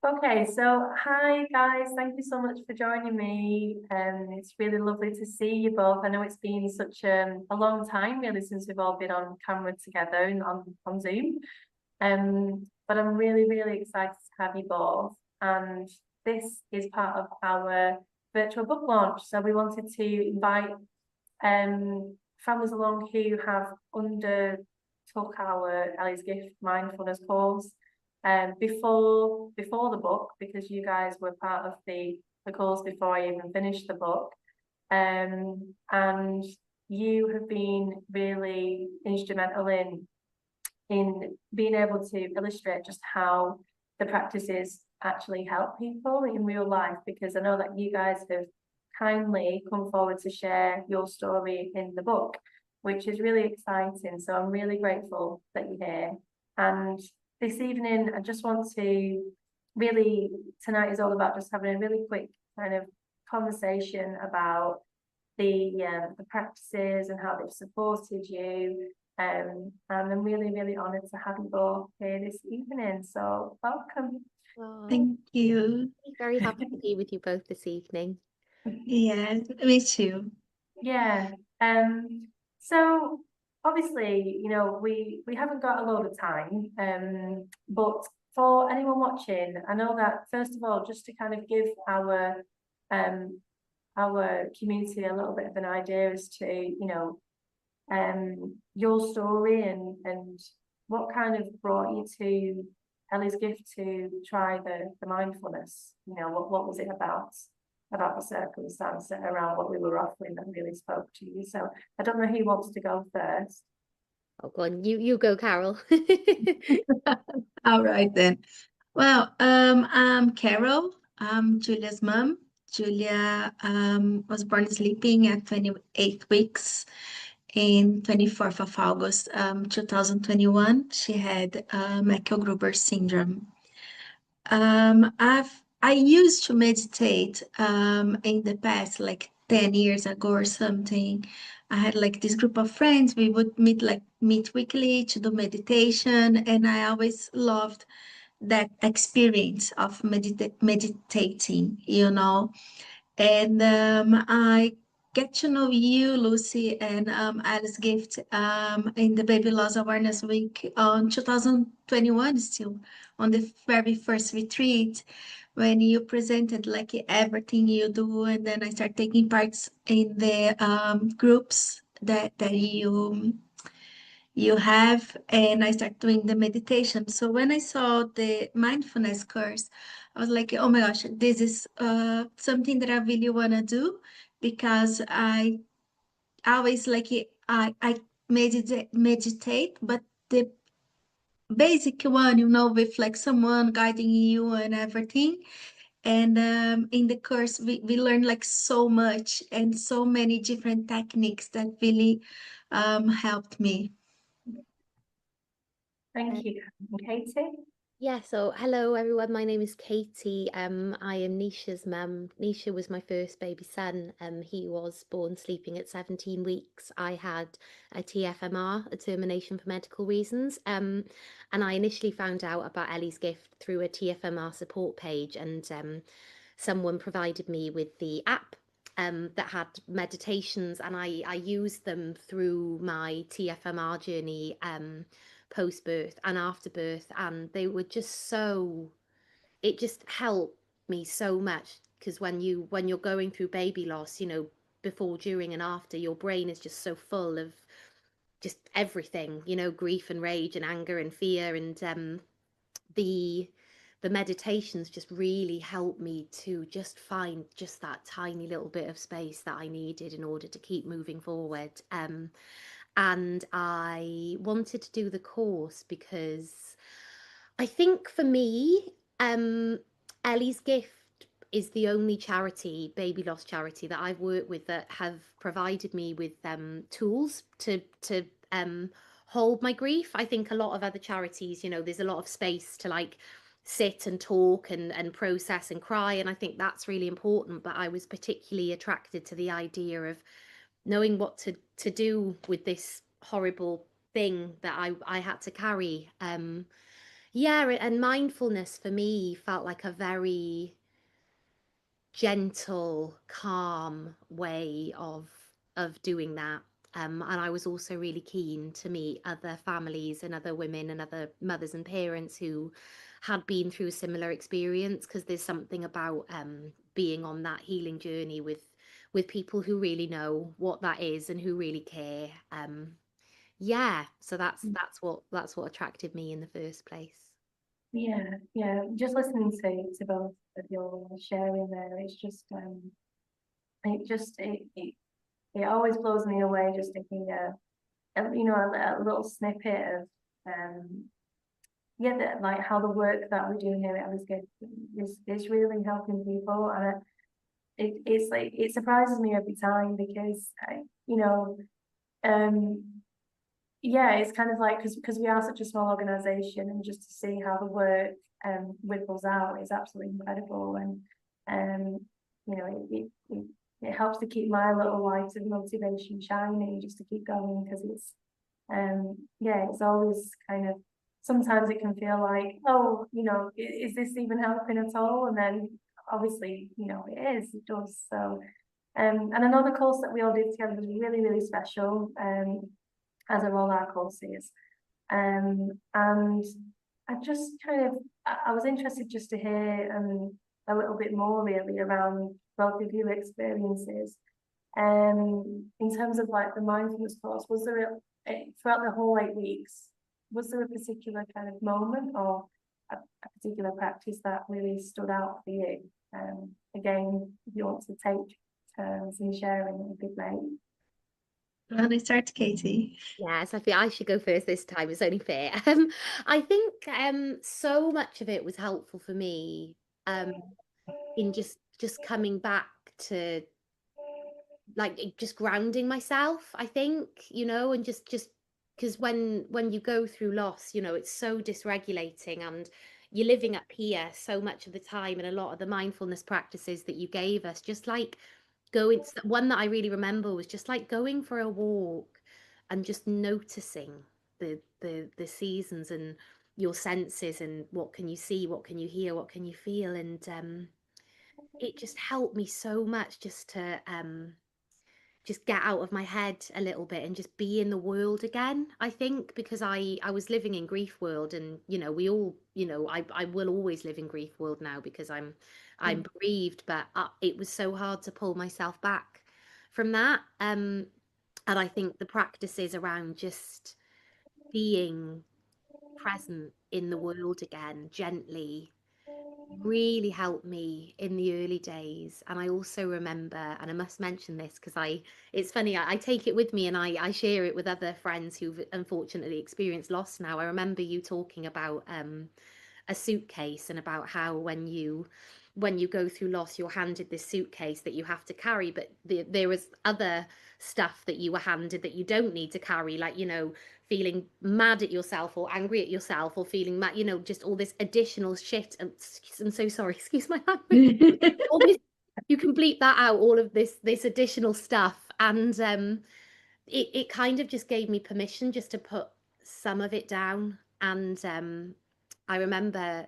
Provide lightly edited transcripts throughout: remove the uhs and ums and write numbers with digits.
Okay, so hi guys, thank you so much for joining me. It's really lovely to see you both. I know it's been such a long time really since we've all been on camera together and on Zoom. But I'm really excited to have you both. And this is part of our virtual book launch. So we wanted to invite families along who have undertook our Ellie's Gift mindfulness course before the book, because you guys were part of the course before I even finished the book. And you have been really instrumental in being able to illustrate just how the practices actually help people in real life, because I know that you guys have kindly come forward to share your story in the book, which is really exciting. So I'm really grateful that you're here. And this evening, I just want to really, tonight is all about just having a really quick kind of conversation about the practices and how they've supported you. And I'm really honoured to have you both here this evening. So welcome. Oh, Thank you. very happy to be with you both this evening. Yes, me too. Yeah. So obviously, we haven't got a lot of time. But for anyone watching, I know that first of all, just to kind of give um our community a little bit of an idea as to, your story and what kind of brought you to Ellie's Gift to try the mindfulness. What was it about the circumstance around what we were offering that really spoke to you? So I don't know who wants to go first. Oh, go on, you go, Carol. All right then. Well, I'm Carol. I'm Julia's mom. Julia was born sleeping at 28 weeks in 24th of August 2021. She had Gruber syndrome. I used to meditate in the past, like 10 years ago or something. I had like this group of friends. We would meet weekly to do meditation, and I always loved that experience of meditating, And I get to know you, Lucy, and Alice Gift in the Baby Loss Awareness Week on 2021, still on the very first retreat when you presented like everything you do, and then I start taking parts in the groups that you have, and I start doing the meditation. So when I saw the mindfulness course, I was like, oh my gosh, this is something that I really want to do, because I always I meditate, but the basic one, with like someone guiding you and everything. And in the course, we learn like so much and so many different techniques that really helped me. Thank you, Katie. Yeah, so hello everyone. My name is Katie. I am Nisha's mum. Nisha was my first baby son. He was born sleeping at 17 weeks. I had a TFMR, a termination for medical reasons. And I initially found out about Ellie's Gift through a TFMR support page, and someone provided me with the app that had meditations, and I used them through my TFMR journey. Post birth and after birth, and they were just so, it just helped me so much, because when you're going through baby loss, before, during and after, your brain is just so full of just everything, grief and rage and anger and fear, and the the meditations just really helped me to just find just that tiny little bit of space that I needed in order to keep moving forward. And I wanted to do the course because I think for me, Ellie's Gift is the only charity, baby loss charity, that I've worked with that have provided me with tools to hold my grief. I think a lot of other charities, there's a lot of space to like sit and talk and process and cry, and I think that's really important. But I was particularly attracted to the idea of knowing what to do with this horrible thing that I had to carry. Yeah, and mindfulness for me felt like a very gentle, calm way of doing that. And I was also really keen to meet other families and other women and other mothers and parents who had been through a similar experience, because there's something about being on that healing journey with people who really know what that is and who really care. Yeah, so that's what attracted me in the first place. Yeah, yeah. Just listening to both of your sharing there, it's just it just it always blows me away just to hear a little snippet of yeah, that like how the work that we're doing here at Ellie's Gift is really helping people, and it's like it surprises me every time because you know um yeah, it's kind of like because we are such a small organization, and just to see how the work ripples out is absolutely incredible. And um it helps to keep my little light of motivation shining, just to keep going, because it's yeah, it's always kind of, sometimes it can feel like, oh, is this even helping at all? And then obviously, it does. So and another course that we all did together was really, really special, as are all our courses. And I just kind of, I was interested just to hear a little bit more really around both of your experiences. In terms of like the mindfulness course, was there throughout the whole 8 weeks, was there a particular kind of moment or a particular practice that really stood out for you? Again, if you want to take turns in sharing, it would be great. Want to start, Katie? Yes, I feel I should go first this time. It's only fair. I think so much of it was helpful for me um in just coming back to like just grounding myself, I think, and just because when you go through loss, it's so dysregulating, and you're living up here so much of the time, and a lot of the mindfulness practices that you gave us, just like going, one that I really remember was just like going for a walk and just noticing the seasons and your senses, and what can you see, what can you hear, what can you feel. And it just helped me so much just to just get out of my head a little bit and just be in the world again. I think because I was living in grief world, and we all, I will always live in grief world now because I'm bereaved, but it was so hard to pull myself back from that. And I think the practices around just being present in the world again gently really helped me in the early days. And I also remember, and I must mention this because it's funny, I take it with me, and I share it with other friends who've unfortunately experienced loss now. I remember you talking about a suitcase, and about how when you go through loss, you're handed this suitcase that you have to carry, but there was other stuff that you were handed that you don't need to carry, like feeling mad at yourself or angry at yourself, or feeling mad, just all this additional shit. And I'm so sorry, excuse my language. All this, you can bleep that out, all of this additional stuff. And it kind of just gave me permission just to put some of it down. And I remember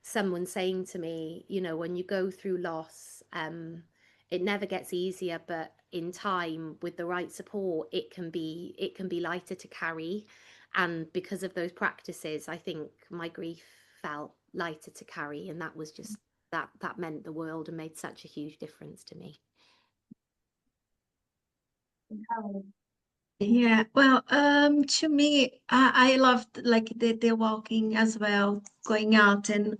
someone saying to me, when you go through loss, it never gets easier, but in time, with the right support, it can be lighter to carry. And because of those practices, I think my grief felt lighter to carry, and that was just that meant the world and made such a huge difference to me. Yeah, well, to me, I loved like the walking as well, going out and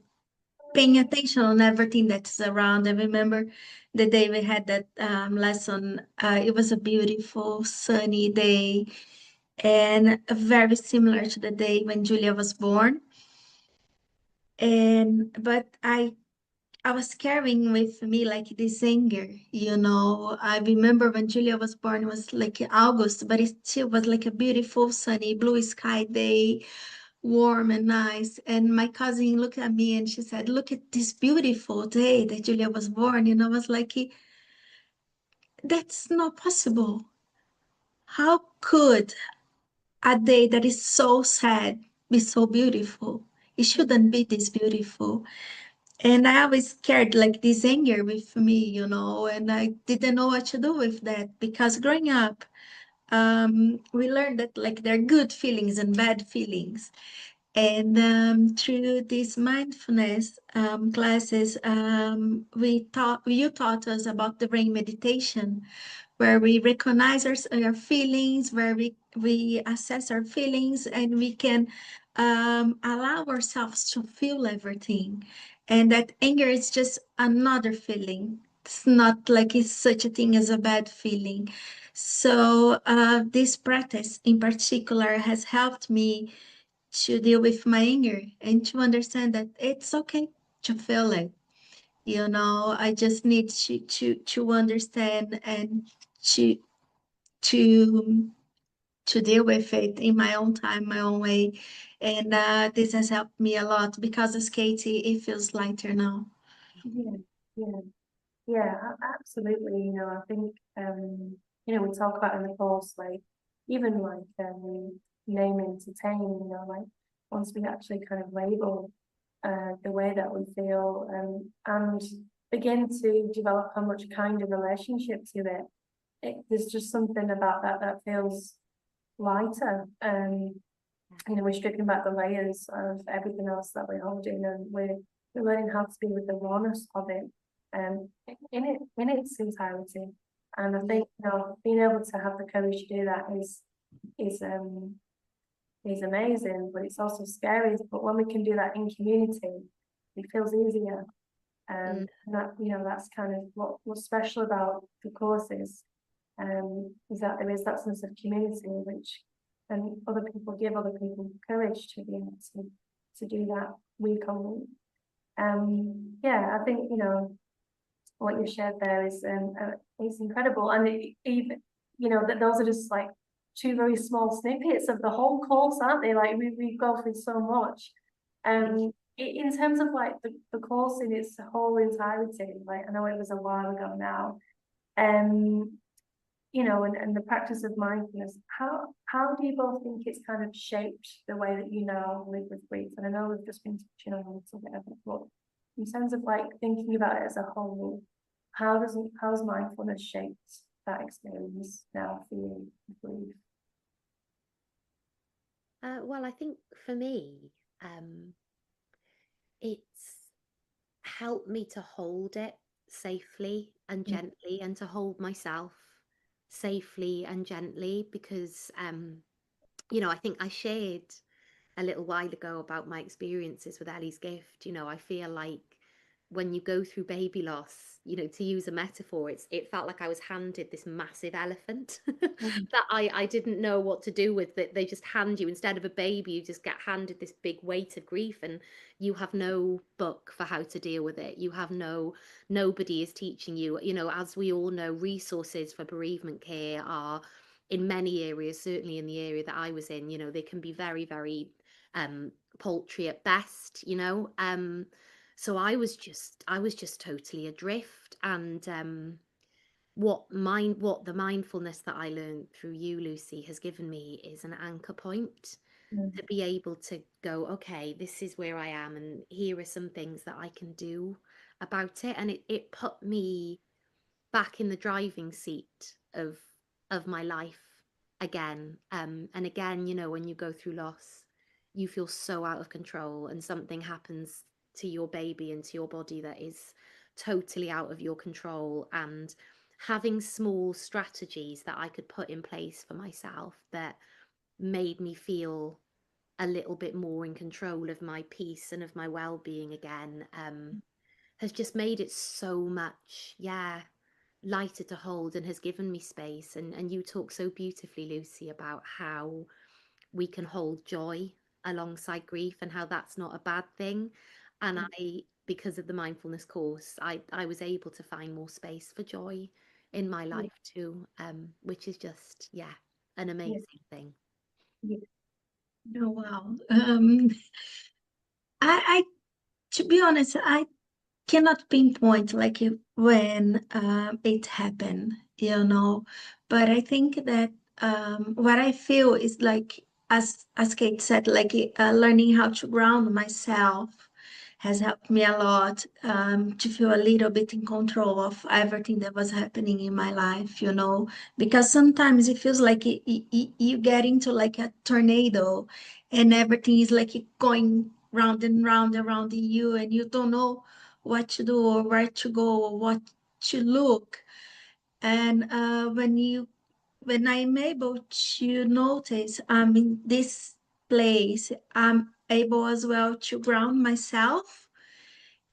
paying attention on everything that's around. I remember the day we had that lesson. It was a beautiful sunny day, and very similar to the day when Julia was born. And but I was carrying with me like this anger, you know. I remember when Julia was born, it was like August, but it still was like a beautiful sunny blue sky day, warm and nice. And my cousin looked at me and she said, "Look at this beautiful day that Julia was born." And I was like, "That's not possible. How could a day that is so sad be so beautiful?" It shouldn't be this beautiful. And I always carried like this anger with me, and I didn't know what to do with that because growing up, we learned that like there are good feelings and bad feelings. And through these mindfulness classes, you taught us about the rain meditation, where we recognize our feelings, where we assess our feelings, and we can allow ourselves to feel everything. And that anger is just another feeling. It's not like it's such a thing as a bad feeling. So this practice in particular has helped me to deal with my anger and to understand that it's okay to feel it. I just need to understand and to to to deal with it in my own time, my own way. And this has helped me a lot because as Katie, it feels lighter now. Yeah, yeah, yeah, absolutely. I think, we talk about in the course, like, even like, name entertain, like, once we actually kind of label, the way that we feel, and begin to develop a much kinder relationship to there's just something about that feels lighter. We're stripping back the layers of everything else that we're holding, and we're learning how to be with the rawness of it, in its entirety. And I think, being able to have the courage to do that is is amazing, but it's also scary. But when we can do that in community, it feels easier. And that, that's kind of what's special about the courses, is that there is that sense of community, which other people give other people courage to be able to do that week on week. Yeah, I think, what you shared there is incredible, and even, that those are just like two very small snippets of the whole course, aren't they? Like we go through so much. In terms of like the course in its whole entirety, like, I know it was a while ago now, and the practice of mindfulness, how do you both think it's kind of shaped the way that you now live with grief? And I know we've just been touching on a little bit of it, but in terms of like thinking about it as a whole, how's mindfulness shaped that experience now for you with grief? Well, I think for me, it's helped me to hold it safely and gently, and to hold myself safely and gently, because I think I shared a little while ago about my experiences with Ellie's gift. I feel like when you go through baby loss, to use a metaphor, it felt like I was handed this massive elephant that I didn't know what to do with. That they just hand you, instead of a baby, you just get handed this big weight of grief, and you have no book for how to deal with it. You have nobody is teaching you. As we all know, resources for bereavement care are, in many areas, certainly in the area that I was in, they can be very, very paltry at best. So I was just totally adrift. And what the mindfulness that I learned through you, Lucy, has given me is an anchor point to be able to go, okay, this is where I am, and here are some things that I can do about it. And it put me back in the driving seat of my life again. And again, when you go through loss, you feel so out of control, and something happens to your baby and to your body that is totally out of your control. And having small strategies that I could put in place for myself that made me feel a little bit more in control of my peace and of my well-being again, has just made it so much, yeah, lighter to hold, and has given me space. And you talk so beautifully, Lucy, about how we can hold joy alongside grief, and how that's not a bad thing. And because of the mindfulness course, I was able to find more space for joy in my life too, which is just, yeah, an amazing thing. Yeah. Oh, wow. I to be honest, I cannot pinpoint like when it happened, but I think that what I feel is like as Kate said, like learning how to ground myself has helped me a lot, to feel a little bit in control of everything that was happening in my life, you know, because sometimes it feels like you get into like a tornado and everything is like going round and round around you and you don't know what to do or where to go or what to look. And when I'm able to notice I'm in this place, I'm able as well to ground myself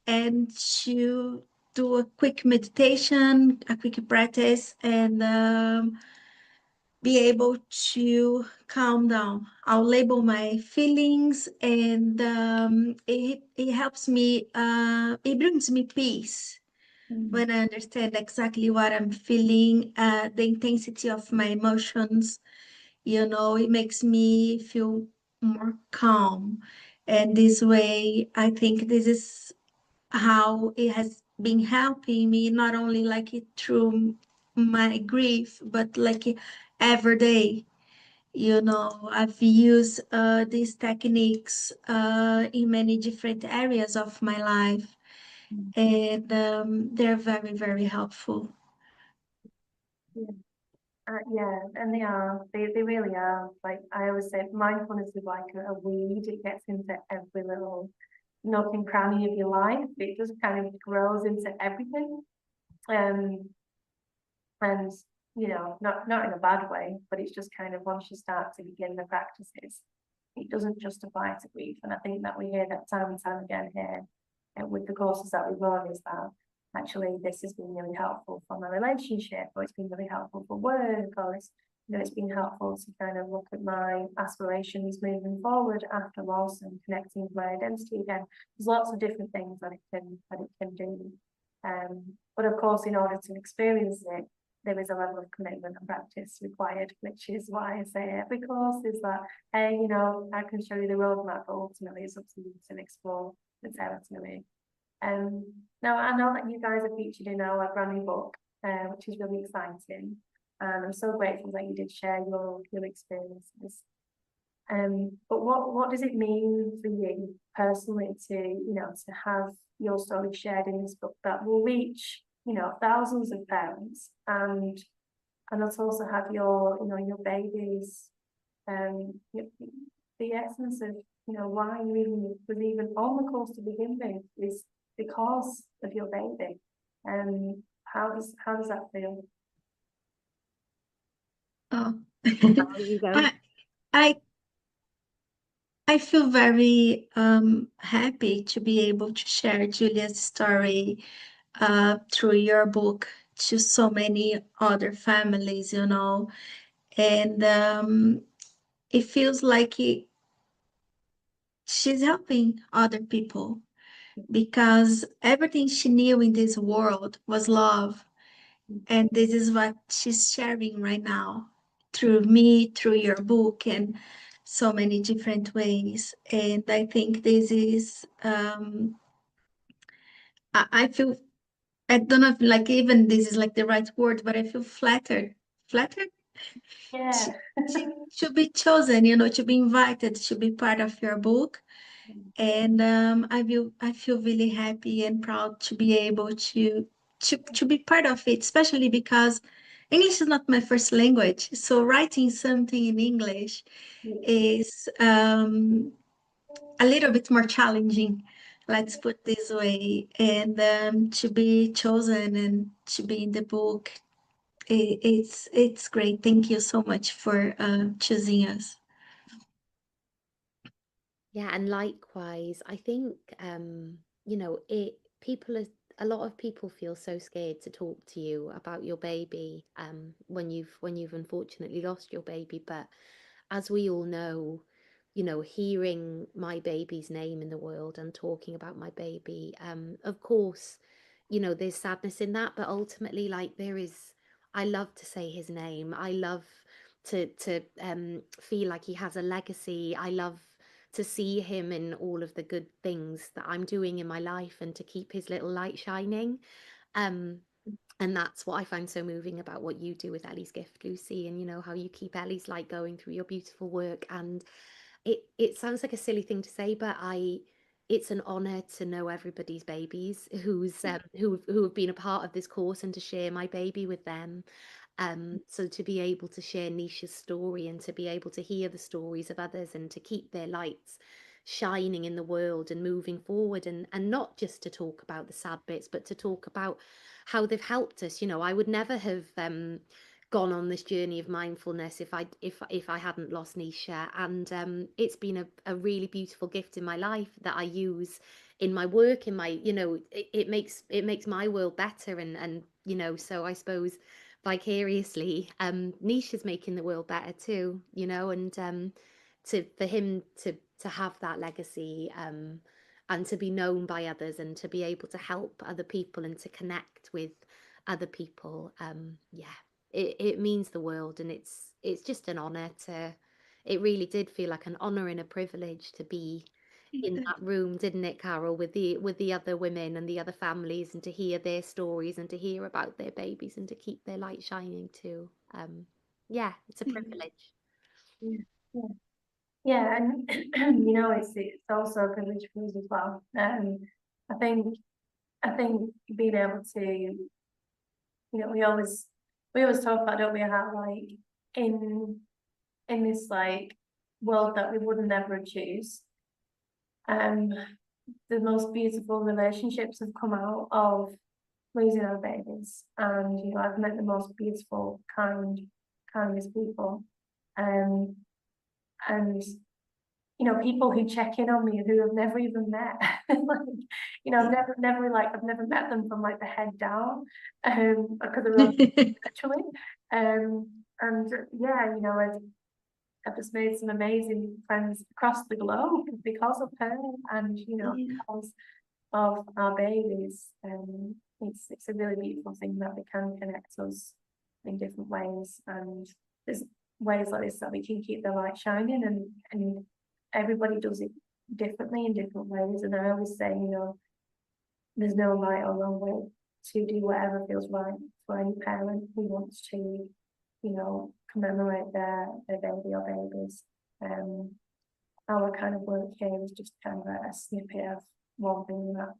and to do a quick meditation, a quick practice, and be able to calm down. I'll label my feelings, and it helps me. It brings me peace when I understand exactly what I'm feeling, the intensity of my emotions. You know, it makes me feel more calm. And this way, I think this is how it has been helping me, not only like it through my grief, but like every day. You know, I've used these techniques in many different areas of my life, and they're very, very helpful. Yeah, and they really are. Like I always say, mindfulness is like a weed. It gets into every little nook and cranny of your life. It just kind of grows into everything. Um, and not in a bad way, but it's just kind of once you start to begin the practices, it doesn't just apply to grief. And I think that we hear that time and time again here, and with the courses that we run, is that actually this has been really helpful for my relationship, or it's been really helpful for work, or it's been helpful to kind of look at my aspirations moving forward after loss and connecting with my identity again. There's lots of different things that it can do. But of course, in order to experience it, there is a level of commitment and practice required, which is why I say every course is that, hey, I can show you the roadmap, but ultimately it's up to you to explore the territory. Now I know that you guys are featured in our brand new book, which is really exciting. And I'm so grateful that you did share your experiences. But what does it mean for you personally to have your story shared in this book that will reach, thousands of parents, and let's also have your babies, the essence of, why you even was even on the course to begin with is because of your baby. How does that feel? Oh. You go. I, I I feel very happy to be able to share Julia's story through your book to so many other families, you know, and it feels like she's helping other people because everything she knew in this world was love, and this is what she's sharing right now through me, through your book, and so many different ways. And I think this is, I feel, I don't know if like even this is like the right word, but I feel flattered. Flattered? Yeah. She should be chosen, you know, to be invited to be part of your book. And I feel really happy and proud to be able to be part of it, especially because English is not my first language. So writing something in English is a little bit more challenging, let's put this way. And to be chosen and to be in the book, it's great. Thank you so much for choosing us. Yeah, and likewise, I think it people are a lot of people feel so scared to talk to you about your baby when you've unfortunately lost your baby. But as we all know, hearing my baby's name in the world and talking about my baby, of course, there's sadness in that, but ultimately, like I love to say his name. I love to feel like he has a legacy. I love to see him in all of the good things that I'm doing in my life and to keep his little light shining. Um, And that's what I find so moving about what you do with Ellie's Gift, Lucy, and you know how you keep Ellie's light going through your beautiful work. And it sounds like a silly thing to say, but it's an honor to know everybody's babies who have been a part of this course, and to share my baby with them. So to be able to share Nisha's story, and to be able to hear the stories of others, and to keep their lights shining in the world and moving forward, and not just to talk about the sad bits, but to talk about how they've helped us. You know, I would never have gone on this journey of mindfulness if I hadn't lost Nisha. And it's been a really beautiful gift in my life that I use in my work, in my, you know, it makes my world better. And you know, so I suppose vicariously, Nisha's making the world better too, you know. And to for him to have that legacy, and to be known by others, and to be able to help other people, and to connect with other people, yeah, it means the world. And it's just an honor to, it really did feel like an honor and a privilege to be in that room, didn't it, Carol, with the other women and the other families, and to hear their stories, and to hear about their babies, and to keep their light shining too. Yeah, it's a privilege. Yeah, yeah, yeah, and you know, it's also a privilege for us as well. I think being able to, you know, we always talk about, don't we, how like in this like world that we would never choose, um, the most beautiful relationships have come out of losing our babies. And you know, I've met the most beautiful, kindest people, um, and you know, people who check in on me who I've never even met. Like, you know, I've never met them from like the head down, because they're on actually. And yeah, you know, I've just made some amazing friends across the globe because of her, and you know, Yeah. because of our babies. It's a really beautiful thing that they can connect us in different ways, and there's ways like this that we can keep the light shining, and everybody does it differently in different ways. And I always say, you know, there's no right or wrong way to do whatever feels right for any parent who wants to, you know, commemorate their baby or babies. Our kind of work here is just kind of a snippet of one thing that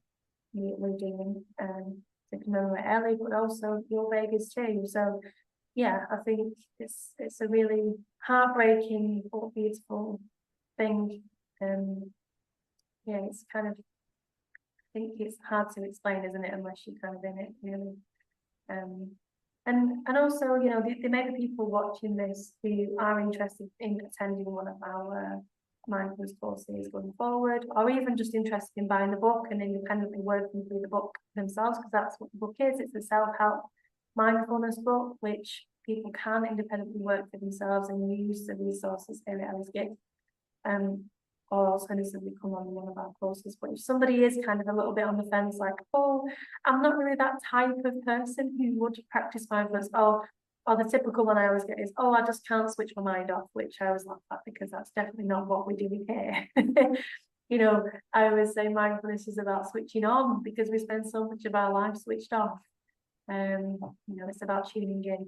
we're doing, to commemorate Ellie, but also your babies too. So yeah, I think it's a really heartbreaking but beautiful thing. Yeah, it's kind of, I think it's hard to explain, isn't it, unless you're kind of in it, really. And also, you know, there may be people watching this who are interested in attending one of our mindfulness courses going forward, or even just interested in buying the book and independently working through the book themselves, because that's what the book is. It's a self-help mindfulness book, which people can independently work for themselves and use the resources here at Ellie's Gift. Or alternatively come on one of our courses. But if somebody is kind of a little bit on the fence, like, oh, I'm not really that type of person who would practice mindfulness, or the typical one I always get is, oh, I just can't switch my mind off, which I always laugh at, because that's definitely not what we're doing here. You know, I always say mindfulness is about switching on, because we spend so much of our life switched off. You know, it's about tuning in.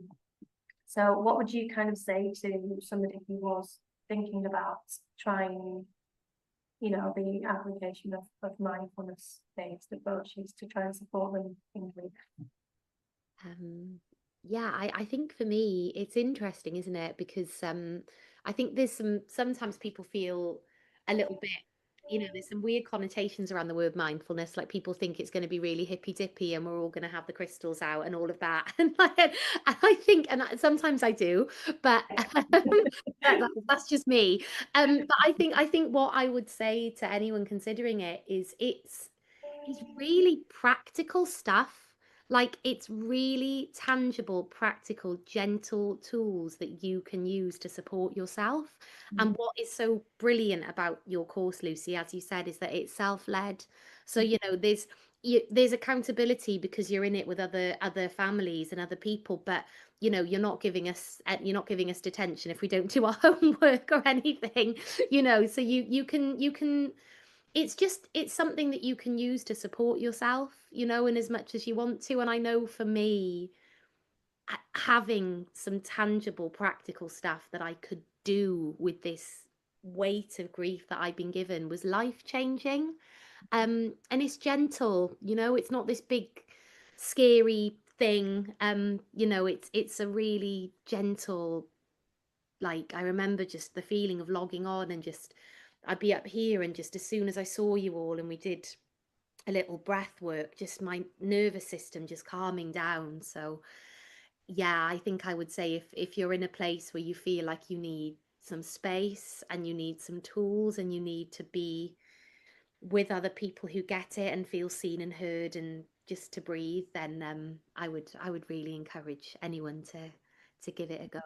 So what would you kind of say to somebody who was thinking about trying, you know, the application of mindfulness-based approaches to try and support them in grief? Yeah, I think for me it's interesting, isn't it? Because I think there's sometimes people feel a little bit, you know, there's some weird connotations around the word mindfulness. Like people think it's going to be really hippy dippy, and we're all going to have the crystals out and all of that. And I think, sometimes I do, but that's just me. But I think what I would say to anyone considering it is it's really practical stuff. Like it's really tangible, practical, gentle tools that you can use to support yourself. And what is so brilliant about your course, Lucy, as you said, is that it's self-led. So, you know, there's accountability because you're in it with other families and other people, but you know, you're not giving us detention if we don't do our homework or anything, you know. So you can it's something that you can use to support yourself, you know, in as much as you want to. And I know for me, having some tangible, practical stuff that I could do with this weight of grief that I've been given was life changing. And it's gentle, you know, it's not this big, scary thing. You know, it's a really gentle, like, I remember just the feeling of logging on and just I'd be up here, and just as soon as I saw you all and we did a little breath work, just my nervous system just calming down. So yeah, I think I would say if you're in a place where you feel like you need some space and you need some tools and you need to be with other people who get it and feel seen and heard and just to breathe, then I would really encourage anyone to give it a go.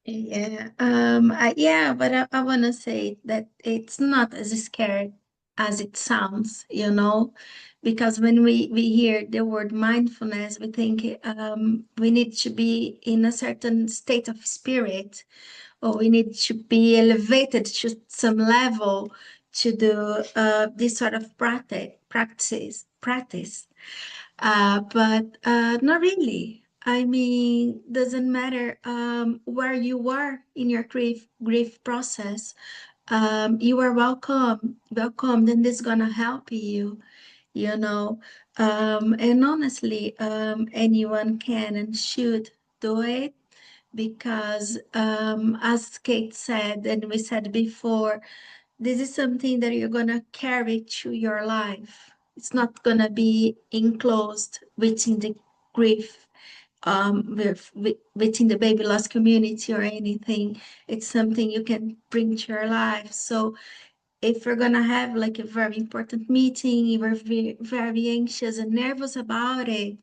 Yeah, but I want to say that it's not as scary as it sounds, you know, because when we hear the word mindfulness, we think we need to be in a certain state of spirit, or we need to be elevated to some level to do this sort of practice. But not really. I mean, doesn't matter where you are in your grief process. You are welcome. Then this gonna help you, you know. And honestly, anyone can and should do it because, as Kate said, and we said before, this is something that you're going to carry through your life. It's not going to be enclosed within the grief, within the baby loss community or anything. It's something you can bring to your life. So if you're going to have like a very important meeting, you're very anxious and nervous about it,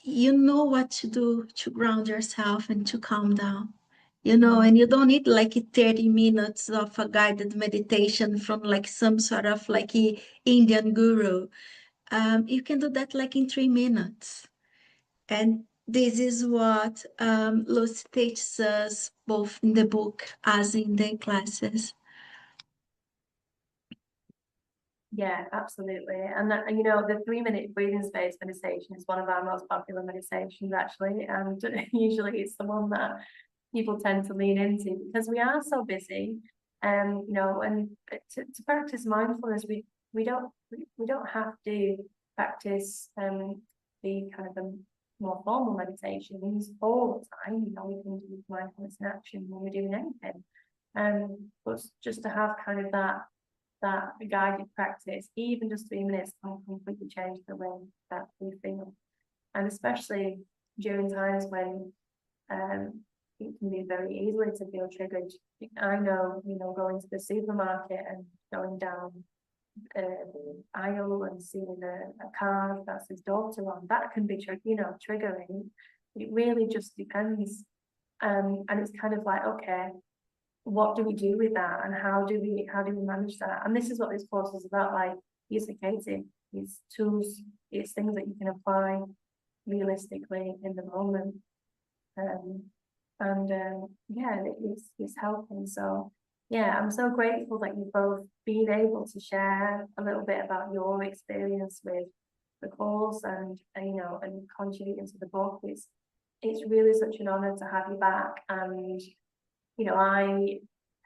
you know what to do to ground yourself and to calm down, you know, and you don't need like 30 minutes of a guided meditation from like some sort of like Indian guru. You can do that like in 3 minutes. And this is what Lucy teaches us both in the book as in the classes. Yeah, absolutely. And that, you know, the 3-minute breathing space meditation is one of our most popular meditations, actually. And usually it's the one that people tend to lean into because we are so busy. You know, and to practice mindfulness, we don't have to practice the kind of more formal meditations all the time. You know, we can do mindfulness in action when we're doing anything. But just to have kind of that guided practice, even just 3 minutes, can completely change the way that we feel. And especially during times when it can be very easily to feel triggered. I know, you know, going to the supermarket and going down the aisle and seeing a car that says daughter on, that can be, you know, triggering. It really just depends. And it's kind of like, okay, what do we do with that, and how do we manage that? And this is what this course is about, like you said, Katie, it's tools, it's things that you can apply realistically in the moment. Yeah, it's helping. So yeah, I'm so grateful that you've both been able to share a little bit about your experience with the course and you know, and contributing to the book. It's really such an honor to have you back. And you know, I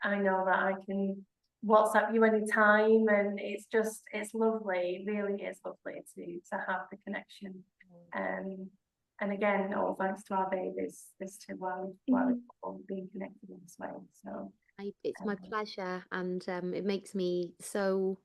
know that I can WhatsApp you anytime, and it's lovely. It really is lovely to have the connection. And again, all thanks to our babies, this too, while we've being connected in this way. So It's my um, pleasure, and it makes me so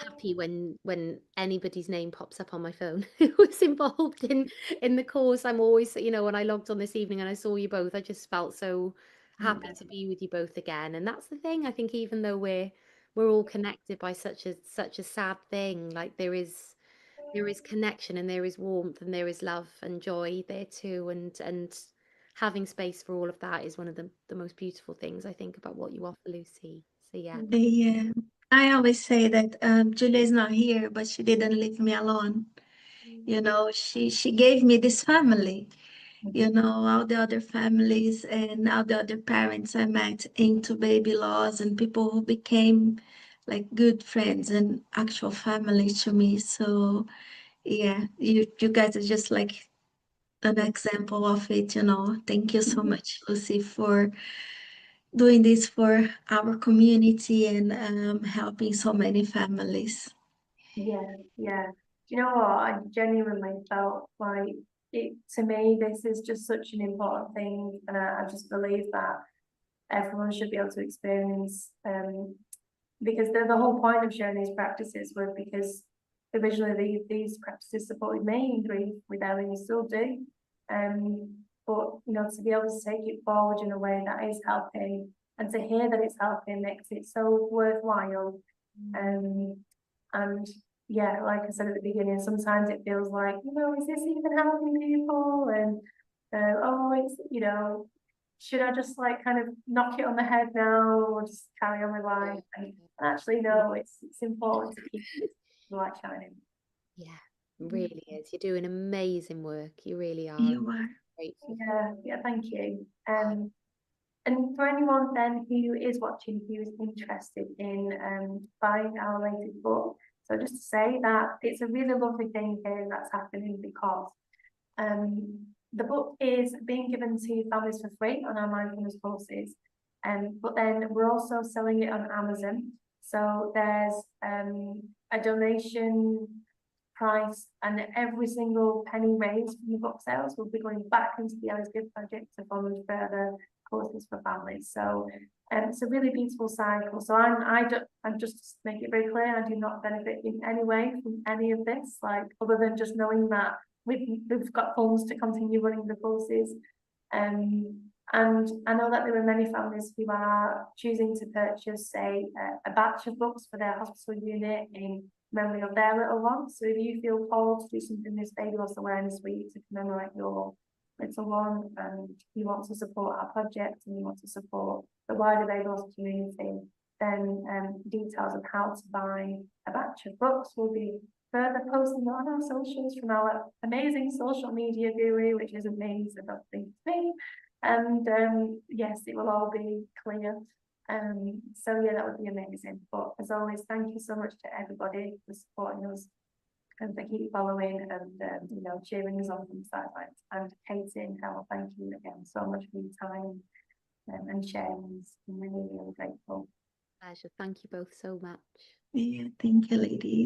happy when anybody's name pops up on my phone who was involved in the course. I'm always, you know, when I logged on this evening and I saw you both, I just felt so happy to be with you both again. And that's the thing. I think even though we're all connected by such a sad thing, like there is connection and there is warmth and there is love and joy there too. And having space for all of that is one of the most beautiful things I think about what you offer, Lucy. So yeah. Yeah, I always say that Julia is not here, but she didn't leave me alone. You know, she gave me this family, you know, all the other families and all the other parents I met into baby loss and people who became like good friends and actual family to me. So yeah, you guys are just like an example of it, you know. Thank you so much, Lucy, for doing this for our community and helping so many families. Yeah, yeah. Do you know what? I genuinely felt like it, to me, this is just such an important thing, and I just believe that everyone should be able to experience, because the whole point of sharing these practices was because originally these practices supported me in grief with Ellie, and still do. But you know, to be able to take it forward in a way that is helping, and to hear that it's helping makes it so worthwhile. And yeah, like I said at the beginning, sometimes it feels like, you know, is this even helping people? And oh, it's, you know, should I just like kind of knock it on the head now or just carry on with life? And actually, no, it's important to keep the light shining. Yeah, really is. You're doing amazing work. You really are. You are. Grateful. Yeah, thank you. And for anyone then who is watching, who is interested in buying our latest book, so just to say that it's a really lovely thing here that's happening because the book is being given to families for free on our mindfulness courses, but then we're also selling it on Amazon. So there's a donation price, and every single penny raised from the book sales will be going back into the Ellie's Gift Project to fund further courses for families. So it's a really beautiful cycle. So I'm just to make it very clear, I do not benefit in any way from any of this, like other than just knowing that we've got funds to continue running the courses. And I know that there are many families who are choosing to purchase, say, a batch of books for their hospital unit in memory of their little one. So if you feel called to do something this Baby Loss Awareness Week to commemorate your little one, and you want to support our project and you want to support the wider baby loss community, then details of how to buy a batch of books will be further posted on our socials from our amazing social media guru, which isn't me, so don't think it's me. And yes, it will all be clear. So yeah, that would be amazing. But as always, thank you so much to everybody for supporting us and for keep following and you know, cheering us on from the sidelines. And Katie and Helen, thank you again so much for your time and sharing. I'm really, really grateful. Pleasure. Thank you both so much. Yeah, thank you, ladies.